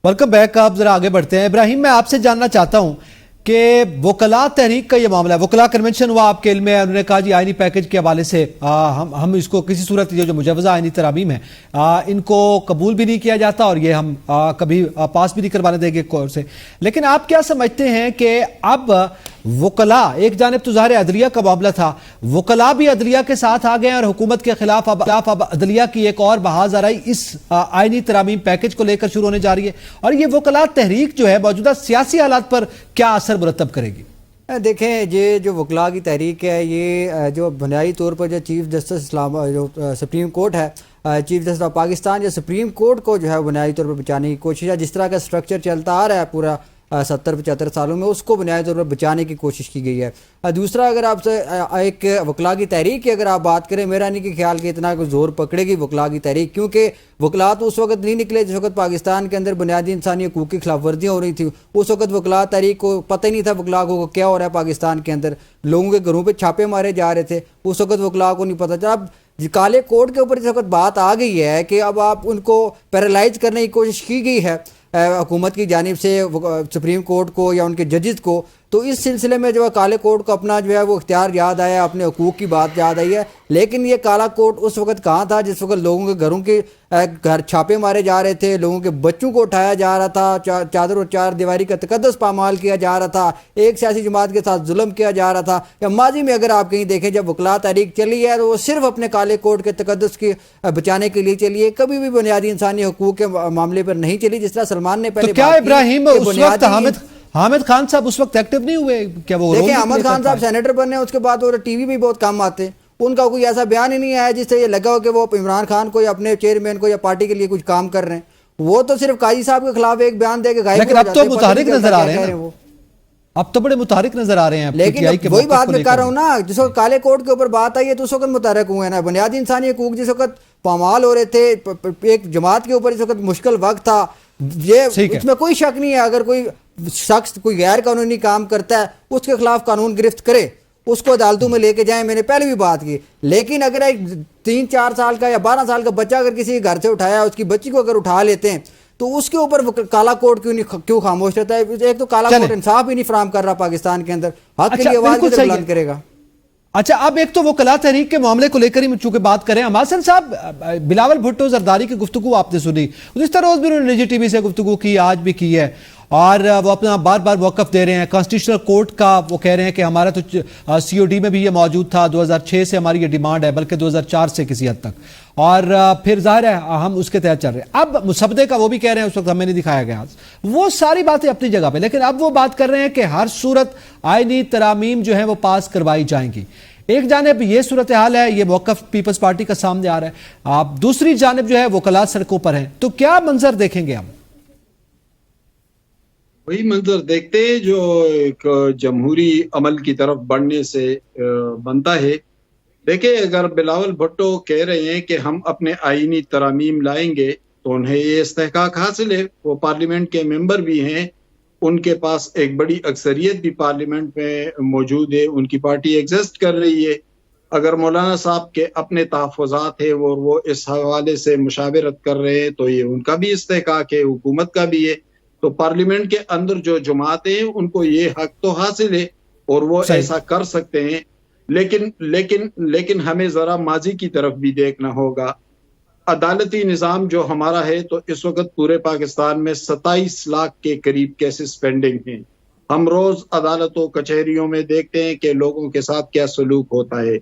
Welcome back. आप जरा आगे बढ़ते हैं। इब्राहिम, मैं आपसे जानना चाहता हूं कि वकला तहरीक का ये मामला है, वकला कन्वेंशन हुआ आपके इल्म में, उन्होंने कहा जी आईनी पैकेज के हवाले से हम इसको किसी सूरत जो मुजवजा आईनी तरामीम है इनको कबूल भी नहीं किया जाता और ये हम कभी पास भी नहीं करवाने देंगे कोर्ट से। लेकिन आप क्या समझते हैं कि अब वकला, एक जानिब तो ज़ाहिर अदलिया का मामला था, वकला भी अदलिया के साथ आ गए और हुकूमत के खिलाफ अब अदलिया की एक और बहाज आ रही इस आईनी तरामीम पैकेज को लेकर शुरू होने जा रही है, और ये वकला तहरीक जो है मौजूदा सियासी हालात पर क्या असर मुरतब करेगी? देखें, ये जो वकला की तहरीक है, ये जो बुनियादी तौर पर जो चीफ जस्टिस जो सुप्रीम कोर्ट है, चीफ जस्टिस ऑफ पाकिस्तान, जो सुप्रीम कोर्ट को जो है बुनियादी तौर पर बचाने की कोशिश है, जिस तरह का स्ट्रक्चर चलता आ रहा है पूरा 70-75 सालों में, उसको बुनियादी तौर पर बचाने की कोशिश की गई है। दूसरा, अगर आपसे एक वकला की तहरीक की अगर आप बात करें, मेरा नहीं कि ख्याल कि इतना जोर पकड़ेगी वकला की तहरीक, क्योंकि वकला तो उस वक्त नहीं निकले जिस वक्त पाकिस्तान के अंदर बुनियादी इंसानी हकूक़ की खिलाफ वर्जियाँ हो रही थी। उस वक्त वकला तहरीक को पता ही नहीं था वकला को क्या हो रहा है पाकिस्तान के अंदर, लोगों के घरों पर छापे मारे जा रहे थे, उस वक्त वकला को नहीं पता था। अब काले कोड के ऊपर इस वक्त बात आ गई है कि अब आप उनको पैरालाइज करने की कोशिश की गई है हुकूमत की जानिब से सुप्रीम कोर्ट को या उनके जजेस को, तो इस सिलसिले में जो है काले कोर्ट को अपना जो है वो इख्तियार याद आया, अपने हकूक़ की बात याद आई है। लेकिन ये काला कोर्ट उस वक्त कहाँ था जिस वक्त लोगों के घरों के घर छापे मारे जा रहे थे, लोगों के बच्चों को उठाया जा रहा था, चादर और चार दीवारी का तकद्दस पामाल किया जा रहा था, एक सियासी जमात के साथ जुल्म किया जा रहा था। या माजी में अगर आप कहीं देखें जब वकला तहरीक चली है तो वो सिर्फ अपने काले कोर्ट के तकद्दस की बचाने के लिए चली है, कभी भी बुनियादी इंसानी हकूक़ के मामले पर नहीं चली, जिस तरह सलमान ने पहले। तो क्या इब्राहिम उस वक्त हामिद खान साहब उस वक्त एक्टिव नहीं हुए क्या? वो देखिए, अहमद खान साहब सेनेटर बने, उसके बाद वो टीवी भी बहुत कम आते, उनका कोई ऐसा बयान ही नहीं आया जिससे ये लगा हो कि वो इमरान खान को या अपने चेयरमैन को या पार्टी के लिए कुछ काम कर रहे हैं। वो तो सिर्फ काजी साहब के खिलाफ एक बयान दे के गायब हो जाते हैं। अब तो मुतारिक नजर आ रहे हैं वो, अब तो बड़े मुतारिक नजर आ रहे हैं। लेकिन वही बात मैं कर रहा हूँ ना, जिस वक्त काले कोर्ट के ऊपर बात आई है तो उस वक्त मुतारिक हुए ना। बुनियादी इंसानी हकूक जिस वक्त पामाल हो रहे थे, एक जमात के ऊपर इस वक्त मुश्किल वक्त था, ये इसमें कोई शक नहीं है। अगर कोई शख्स कोई गैर कानूनी काम करता है उसके खिलाफ कानून गिरफ्त करे, उसको अदालतों में लेके जाएं, मैंने पहले भी बात की। लेकिन अगर एक 3-4 साल का या 12 साल का बच्चा अगर किसी घर से उठाया, उसकी बच्ची को अगर उठा लेते हैं तो उसके ऊपर काला कोर्ट क्यों खामोश रहता है? एक तो काला कोर्ट इंसाफ ही नहीं फराहम कर रहा पाकिस्तान के अंदर, हक के लिए आवाज कैसे बुलंद करेगा? अच्छा, अब एक तो वो कला तहरीक के मामले को लेकर ही चूंकि बात करें, हसन साहब, बिलावल भुट्टो जरदारी की गुफ्तगू आपने सुनी, उस तरह रोज भी उन्होंने निजी टीवी से गुफ्तगू की, आज भी की है, और वो अपना बार बार मौक़िफ़ दे रहे हैं। कॉन्स्टिट्यूशनल कोर्ट का वो कह रहे हैं कि हमारा तो COD में भी ये मौजूद था, 2006 से हमारी ये डिमांड है, बल्कि 2004 से किसी हद तक, और फिर जाहिर है हम उसके तहत चल रहे हैं। अब मुसब्दे का वो भी कह रहे हैं, उस वक्त हमें नहीं दिखाया गया, वो सारी बातें अपनी जगह पे, लेकिन अब वो बात कर रहे हैं कि हर सूरत आईनी तरामीम जो है वो पास करवाई जाएंगी। एक जानिब ये सूरत हाल है, ये मौक़िफ़ पीपल्स पार्टी का सामने आ रहा है, आप दूसरी जानिब जो है वकला सड़कों पर हैं, तो क्या मंजर देखेंगे हम? वही मंजर देखते हैं जो एक जमहूरी अमल की तरफ बढ़ने से बनता है। देखिए, अगर बिलावल भुट्टो कह रहे हैं कि हम अपने आईनी तरामीम लाएंगे तो उन्हें ये इस्तेहकाक हासिल है, वो पार्लियामेंट के मेंबर भी हैं, उनके पास एक बड़ी अक्सरियत भी पार्लियामेंट में मौजूद है, उनकी पार्टी एग्जिस्ट कर रही है। अगर मौलाना साहब के अपने तहफ़्फ़ुज़ात है वो इस हवाले से मुशावरत कर रहे हैं तो ये उनका भी इस्तेहकाक है, हुकूमत का भी है। तो पार्लियामेंट के अंदर जो जमातें हैं उनको ये हक तो हासिल है और वो ऐसा कर सकते हैं, लेकिन हमें जरा माजी की तरफ भी देखना होगा। अदालती निज़ाम जो हमारा है, तो इस वक्त पूरे पाकिस्तान में 27 लाख के करीब केसेस पेंडिंग हैं। हम रोज अदालतों कचहरियों में देखते हैं कि लोगों के साथ क्या सलूक होता है।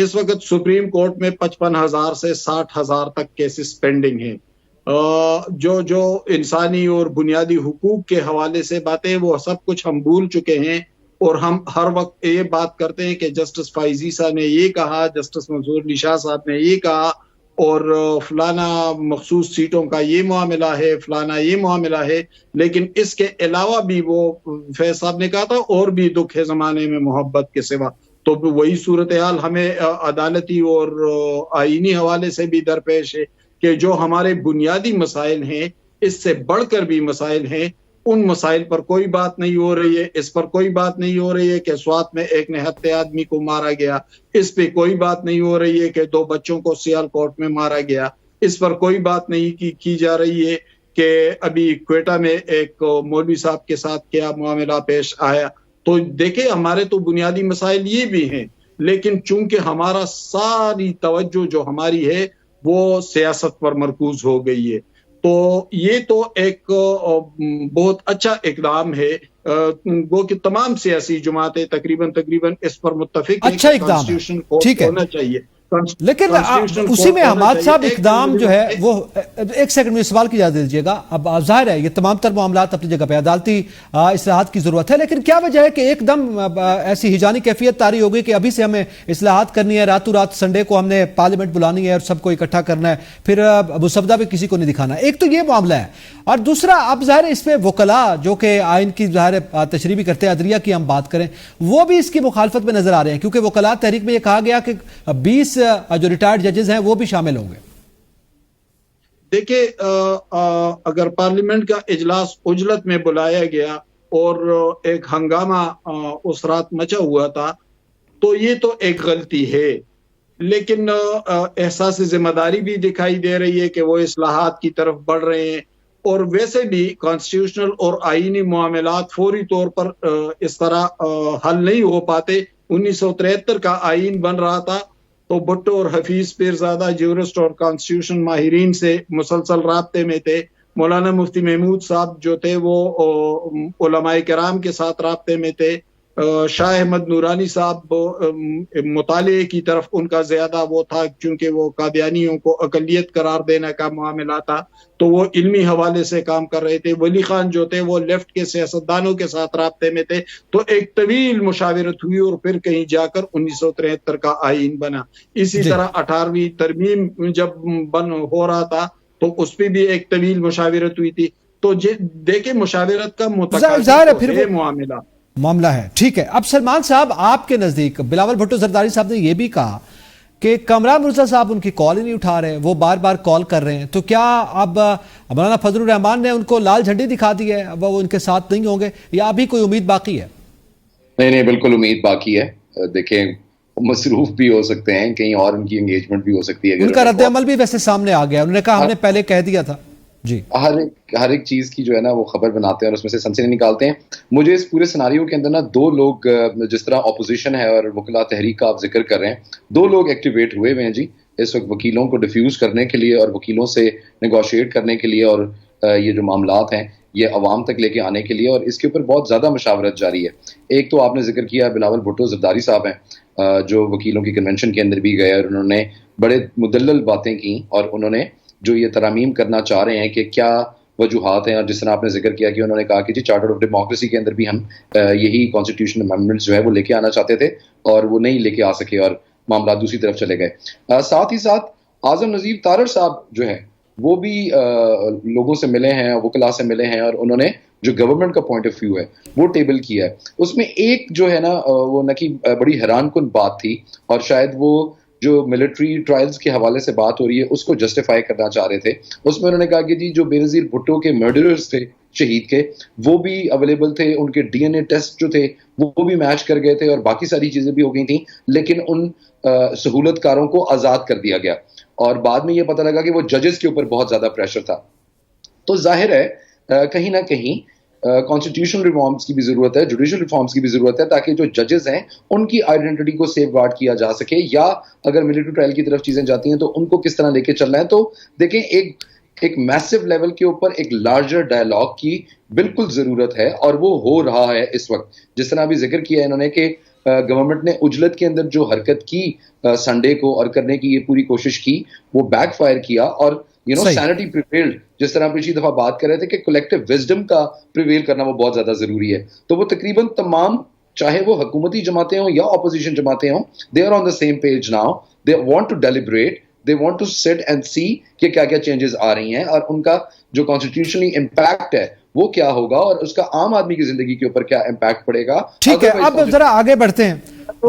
इस वक्त सुप्रीम कोर्ट में 55,000 से 60,000 तक केसेस पेंडिंग हैं। जो इंसानी और बुनियादी हुकूक के हवाले से बातें, वो सब कुछ हम भूल चुके हैं, और हम हर वक्त ये बात करते हैं कि जस्टिस फाइजी साहब ने ये कहा, जस्टिस मंसूर अली शाह साहब ने ये कहा, और फलाना मखसूस सीटों का ये मामला है, फलाना ये मामला है। लेकिन इसके अलावा भी वो फैज साहब ने कहा था और भी दुख है ज़माने में मोहब्बत के सिवा। तो वही सूरत हाल हमें अदालती और आईनी हवाले से भी दरपेश है कि जो हमारे बुनियादी मसाइल हैं, इससे बढ़कर भी मसाइल हैं, उन मसाइल पर कोई बात नहीं हो रही है। इस पर कोई बात नहीं हो रही है कि स्वात में एक निहत्ते आदमी को मारा गया, इस पे कोई बात नहीं हो रही है कि 2 बच्चों को सियालकोट में मारा गया, इस पर कोई बात नहीं की जा रही है کہ ابھی کوئٹہ میں ایک مولوی صاحب کے ساتھ کیا معاملہ پیش آیا. تو دیکھیں ہمارے تو بنیادی مسائل یہ بھی ہیں، لیکن چونکہ ہمارا ساری توجہ جو ہماری ہے وہ سیاست پر مرکوز ہو گئی ہے. تو یہ تو ایک بہت اچھا اقدام ہے، وہ کہ تمام سیاسی جماعتیں تقریباً اس پر متفق ہیں اچھا کہ اقدام ہے، کانسٹیٹیوشن کورٹ ٹھیک ہے. ہونا چاہیے. لیکن اسی میں حماد صاحب اقدام جو ہے وہ ایک سیکنڈ میں سوال کی اجازت دیجیے گا. اب ظاہر ہے یہ تمام تر معاملات اپنی جگہ پہ عدالتی اصلاحات کی ضرورت ہے، لیکن کیا وجہ ہے کہ ایک دم ایسی ہجانی کیفیت طاری ہو گئی کہ ابھی سے ہمیں اصلاحات کرنی ہے، راتوں رات سنڈے کو ہم نے پارلیمنٹ بلانی ہے اور سب کو اکٹھا کرنا ہے، پھر مسودہ بھی کسی کو نہیں دکھانا. ایک تو یہ معاملہ ہے، اور دوسرا اب ظاہر ہے اس میں وکلاء جو کہ آئین کی ظاہر تشریح بھی کرتے ہیں، عدلیہ کی ہم بات کریں، وہ بھی اس کی مخالفت میں نظر آ رہے ہیں، کیونکہ وکلاء تحریک میں یہ کہا گیا کہ 20 جو ریٹائرڈ ججز ہیں وہ بھی شامل ہوں گے. دیکھیں اگر پارلیمنٹ کا اجلاس عجلت میں بلایا گیا اور ایک ہنگامہ اس رات مچا ہوا تھا تو یہ تو ایک غلطی ہے، لیکن احساس ذمہ داری بھی دکھائی دے رہی ہے کہ وہ اصلاحات کی طرف بڑھ رہے ہیں. اور ویسے بھی کانسٹیٹیوشنل اور آئینی معاملات فوری طور پر اس طرح حل نہیں ہو پاتے. 1973 کا آئین بن رہا تھا تو بھٹو اور حفیظ پیرزادہ جیورسٹ اور کانسٹیٹیوشن ماہرین سے مسلسل رابطے میں تھے. مولانا مفتی محمود صاحب جو تھے وہ علماء کرام کے ساتھ رابطے میں تھے. شاہ احمد نورانی صاحب مطالعے کی طرف ان کا زیادہ وہ تھا، چونکہ وہ قادیانیوں کو اقلیت قرار دینے کا معاملہ تھا تو وہ علمی حوالے سے کام کر رہے تھے. ولی خان جو تھے وہ لیفٹ کے سیاستدانوں کے ساتھ رابطے میں تھے. تو ایک طویل مشاورت ہوئی اور پھر کہیں جا کر 1973 کا آئین بنا. اسی طرح 18ویں ترمیم جب بن ہو رہا تھا تو اس پہ بھی ایک طویل مشاورت ہوئی تھی. تو دیکھیں مشاورت کا متقاضی ہے معاملہ ہے. ٹھیک ہے، اب سلمان صاحب آپ کے نزدیک بلاول بھٹو زرداری صاحب نے یہ بھی کہا کہ کامران مرزا صاحب ان کی کال ہی نہیں اٹھا رہے، وہ بار بار کال کر رہے ہیں، تو کیا اب مولانا فضل الرحمان نے ان کو لال جھنڈی دکھا دی ہے، اب وہ ان کے ساتھ نہیں ہوں گے، یا ابھی کوئی امید باقی ہے؟ نہیں، بالکل امید باقی ہے. دیکھیں مصروف بھی ہو سکتے ہیں، کہیں اور ان کی انگیجمنٹ بھی ہو سکتی ہے. ان کا رد عمل بھی ویسے سامنے آ گیا، انہوں نے کہا ہم نے پہلے کہہ دیا تھا. جی، ہر ایک چیز کی جو ہے نا وہ خبر بناتے ہیں اور اس میں سے سنسنی نکالتے ہیں. مجھے اس پورے سناریو کے اندر نا 2 لوگ، جس طرح اپوزیشن ہے اور وکلاء تحریک کا آپ ذکر کر رہے ہیں، 2 لوگ ایکٹیویٹ ہوئے ہوئے ہیں جی اس وقت وکیلوں کو ڈیفیوز کرنے کے لیے اور وکیلوں سے نیگوشیٹ کرنے کے لیے اور یہ جو معاملات ہیں یہ عوام تک لے کے آنے کے لیے، اور اس کے اوپر بہت زیادہ مشاورت جاری ہے. ایک تو آپ نے ذکر کیا بلاول بھٹو زرداری صاحب ہیں جو وکیلوں کی کنونشن کے اندر بھی گئے اور انہوں نے بڑے مدلل باتیں کی، اور انہوں نے جو یہ ترامیم کرنا چاہ رہے ہیں کہ کیا وجوہات ہیں، اور جس طرح آپ نے ذکر کیا کہ انہوں نے کہا کہ جی چارٹر آف ڈیموکریسی کے اندر بھی ہم یہی کانسٹیٹیوشن امینڈمنٹس جو ہے وہ لے کے آنا چاہتے تھے اور وہ نہیں لے کے آ سکے اور معاملات دوسری طرف چلے گئے. ساتھ ہی ساتھ اعظم نظیر تارڑ صاحب جو ہیں وہ بھی لوگوں سے ملے ہیں، وکلاء سے ملے ہیں، اور انہوں نے جو گورنمنٹ کا پوائنٹ آف ویو ہے وہ ٹیبل کیا ہے. اس میں ایک جو ہے نا وہ نہ کہ بڑی حیران کن بات تھی، اور شاید وہ جو ملٹری ٹرائلز کے حوالے سے بات ہو رہی ہے اس کو جسٹیفائی کرنا چاہ رہے تھے. اس میں انہوں نے کہا کہ جی جو بے نظیر بھٹو کے مرڈررز تھے شہید کے وہ بھی اویلیبل تھے، ان کے ڈی این اے ٹیسٹ جو تھے وہ بھی میچ کر گئے تھے اور باقی ساری چیزیں بھی ہو گئی تھیں، لیکن ان سہولت کاروں کو آزاد کر دیا گیا. اور بعد میں یہ پتہ لگا کہ وہ ججز کے اوپر بہت زیادہ پریشر تھا. تو ظاہر ہے کہیں نہ کہیں کانسٹیٹیوشنل ریفارمز کی بھی ضرورت ہے، جوڈیشل ریفارمز کی بھی ضرورت ہے، تاکہ جو ججز ہیں ان کی آئیڈینٹی کو سیف گارڈ کیا جا سکے، یا اگر ملٹری ٹرائل کی طرف چیزیں جاتی ہیں تو ان کو کس طرح لے کے چلنا ہے. تو دیکھیں ایک میسو لیول کے اوپر ایک لارجر ڈائلاگ کی بالکل ضرورت ہے، اور وہ ہو رہا ہے اس وقت. جس طرح ابھی ذکر کیا ہے انہوں نے کہ گورنمنٹ نے عجلت کے اندر جو حرکت کی سنڈے کو اور کرنے کی یہ پوری کوشش کی وہ بیک فائر کیا، اور سینٹی پریویلڈ، جس طرح پچھلی دفعہ بات کر رہے تھے کہ کولیکٹیو وزڈم کا پریویل کرنا وہ بہت زیادہ ضروری ہے. تو وہ تقریباً تمام، چاہے وہ حکومتی جماعتیں ہوں یا اپوزیشن جماعتیں ہوں، they are on the same page now. They want to deliberate, they want to sit and see کہ کیا کیا چینجز آ رہی ہیں اور ان کا جو کانسٹیٹیوشنلی امپیکٹ ہے وہ کیا ہوگا اور اس کا عام آدمی کی زندگی کے اوپر کیا امپیکٹ پڑے گا. ٹھیک ہے، اب ذرا آگے بڑھتے ہیں.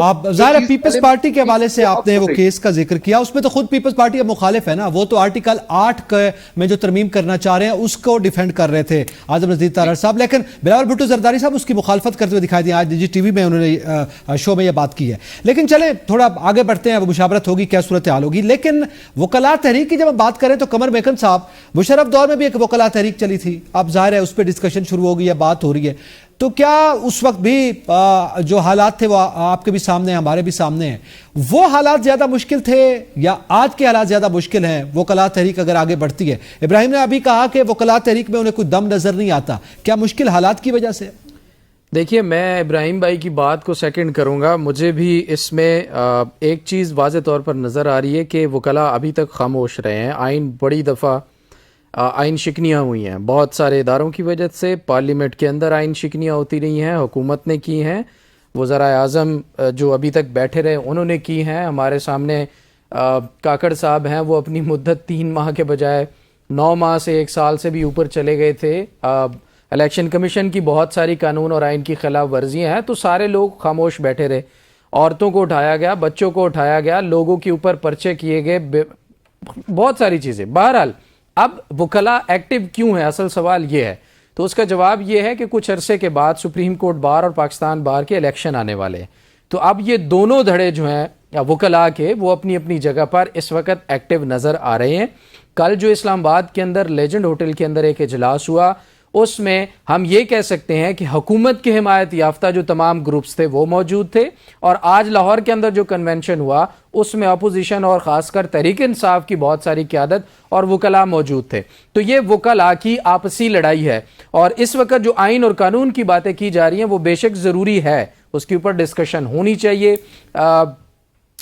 आप ज़ाहिर है पीपल्स पार्टी के हवाले से आपने वो केस का जिक्र किया, उसमें तो खुद पीपल्स पार्टी अब मुखालिफ है ना, वो तो आर्टिकल 8 में जो तरमीम करना चाह रहे हैं उसको डिफेंड कर रहे थे आजम नज़ीर तारड़ साहब, लेकिन बिलावल भुट्टो जरदारी साहब उसकी मुखालफत करते हुए दिखाई दिए। आज निजी टीवी में उन्होंने शो में ये बात की है। लेकिन चले थोड़ा आगे बढ़ते हैं, वो मुशावरत होगी, क्या सूरत हाल होगी। लेकिन वकला तहरीक की जब हम बात करें तो कमर मेकन साहब, मुशर्रफ दौर में भी एक वकला तहरीक चली थी, अब जाहिर है उस पर डिस्कशन शुरू हो गई है, बात हो रही है, तो क्या उस वक्त भी जो हालात थे वो आपके भी सामने हैं, हमारे भी सामने हैं, वो हालात ज्यादा मुश्किल थे या आज के हालात ज्यादा मुश्किल हैं वकला तहरीक अगर आगे बढ़ती है? इब्राहिम ने अभी कहा कि वकला तहरीक में उन्हें कोई दम नजर नहीं आता, क्या मुश्किल हालात की वजह से? देखिए, मैं इब्राहिम भाई की बात को सेकंड करूंगा। मुझे भी इसमें एक चीज़ वाज़े तौर पर नज़र आ रही है कि वकला अभी तक खामोश रहे हैं। आइन बड़ी दफ़ा आइन शिकनियाँ हुई हैं बहुत सारे इदारों की वजह से, पार्लियामेंट के अंदर आइन शिकनियाँ होती रही हैं, हुकूमत ने की हैं, वज़राए आज़म जो अभी तक बैठे रहे उन्होंने की हैं। हमारे सामने काकड़ साहब हैं, वो अपनी मुद्दत 3 माह के बजाय 9 माह से 1 साल से भी ऊपर चले गए थे। इलेक्शन कमीशन की बहुत सारी कानून और आइन की खिलाफ वर्जियाँ हैं, तो सारे लोग खामोश बैठे रहे। औरतों को उठाया गया, बच्चों को उठाया गया, लोगों के ऊपर पर्चे किए गए, बहुत सारी चीज़ें। बहरहाल अब वकला एक्टिव क्यों है, असल सवाल ये है। तो उसका जवाब ये है कि कुछ अरसे के बाद सुप्रीम कोर्ट बार और पाकिस्तान बार के इलेक्शन आने वाले हैं। तो अब ये दोनों धड़े जो हैं वकला के, वो अपनी अपनी जगह पर इस वक्त एक्टिव नज़र आ रहे हैं। कल जो इस्लामाबाद के अंदर लेजेंड होटल के अंदर एक इजलास हुआ, उसमें हम ये कह सकते हैं कि हुकूमत की हिमायत याफ्ता जो तमाम ग्रुप्स थे वो मौजूद थे, और आज लाहौर के अंदर जो कन्वेंशन हुआ उसमें अपोजिशन और ख़ासकर तहरीक इंसाफ की बहुत सारी क़यादत और वकला मौजूद थे। तो ये वकला की आपसी लड़ाई है, और इस वक्त जो आइन और कानून की बातें की जा रही हैं वो बेशक ज़रूरी है, उसके ऊपर डिस्कशन होनी चाहिए,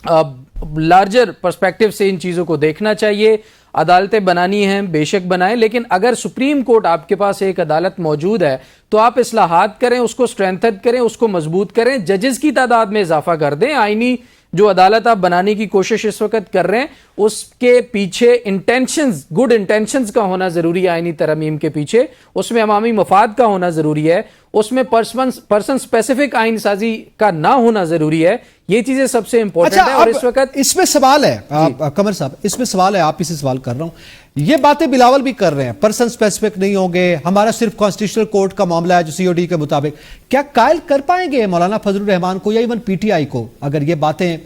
लार्जर पर्सपेक्टिव से इन चीज़ों को देखना चाहिए। अदालतें बनानी हैं, बेशक बनाएं, लेकिन अगर सुप्रीम कोर्ट आपके पास एक अदालत मौजूद है तो आप इस्लाहात करें, उसको स्ट्रेंथन करें, उसको मजबूत करें, जजेस की तादाद में इजाफा कर दें। आईनी जो अदालत आप बनाने की कोशिश इस वक्त कर रहे हैं उसके पीछे इंटेंशंस, गुड इंटेंशंस का होना ज़रूरी है। आईनी तरमीम के पीछे उसमें अवामी मफाद का होना ज़रूरी है, उसमें पर्सन स्पेसिफिक आइन साजी का ना होना ज़रूरी है। ये चीज़ें सबसे इंपॉर्टेंट है। और इस वक्त इसमें सवाल है कमर साहब, इसमें सवाल है, आप इसे सवाल कर रहा हूं, ये बातें बिलावल भी कर रहे हैं, पर्सन स्पेसिफिक नहीं होंगे, हमारा सिर्फ कॉन्स्टिट्यूशनल कोर्ट का मामला है जो सीओडी के मुताबिक, क्या कायल कर पाएंगे मौलाना फजलुर रहमान को या इवन पीटीआई को अगर ये बातें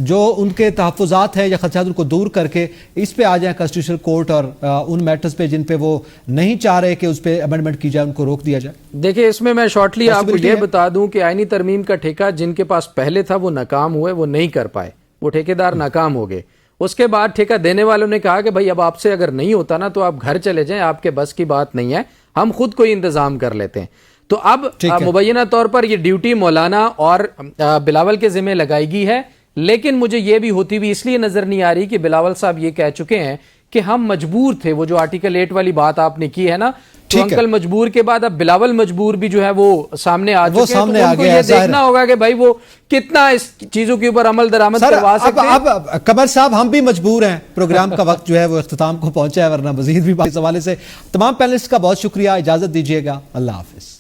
जो उनके तहफ़्फ़ुज़ात हैं या खदशात उनको दूर करके इस पे आ जाए कॉन्स्टिट्यूशनल कोर्ट और उन मैटर्स पे जिन पे वो नहीं चाह रहे कि उस पर अमेंडमेंट की जाए उनको रोक दिया जाए? देखिए, इसमें मैं शॉर्टली आपको ये बता दूं कि आईनी तरमीम का ठेका जिनके पास पहले था वो नाकाम हुए, वो नहीं कर पाए, वो ठेकेदार नाकाम हो गए। उसके बाद ठेका देने वालों ने कहा कि भाई अब आपसे अगर नहीं होता ना तो आप घर चले जाएं, आपके बस की बात नहीं है, हम खुद कोई इंतजाम कर लेते हैं। तो अब मुबैना तौर पर ये ड्यूटी मौलाना और बिलावल के जिम्मे लगाई गई है, लेकिन मुझे ये भी होती भी इसलिए नजर नहीं आ रही कि बिलावल साहब ये कह चुके हैं कि हम मजबूर थे। वो जो आर्टिकल 8 वाली बात आपने की है ना, तो अंकल मजबूर के बाद अब बिलावल मजबूर भी जो है वो सामने आ चुके हैं। तो उनको ये देखना होगा कि भाई वो कितना इस चीजों के ऊपर अमल दरामद करवा सकते हैं। अब कमर साहब हम भी मजबूर हैं, प्रोग्राम का वक्त जो है वो इख्तिताम को पहुंचा है, वरना मजीद भी इस हवाले से तमाम पैनलिस्ट का बहुत शुक्रिया। इजाजत दीजिएगा, अल्लाह हाफिज।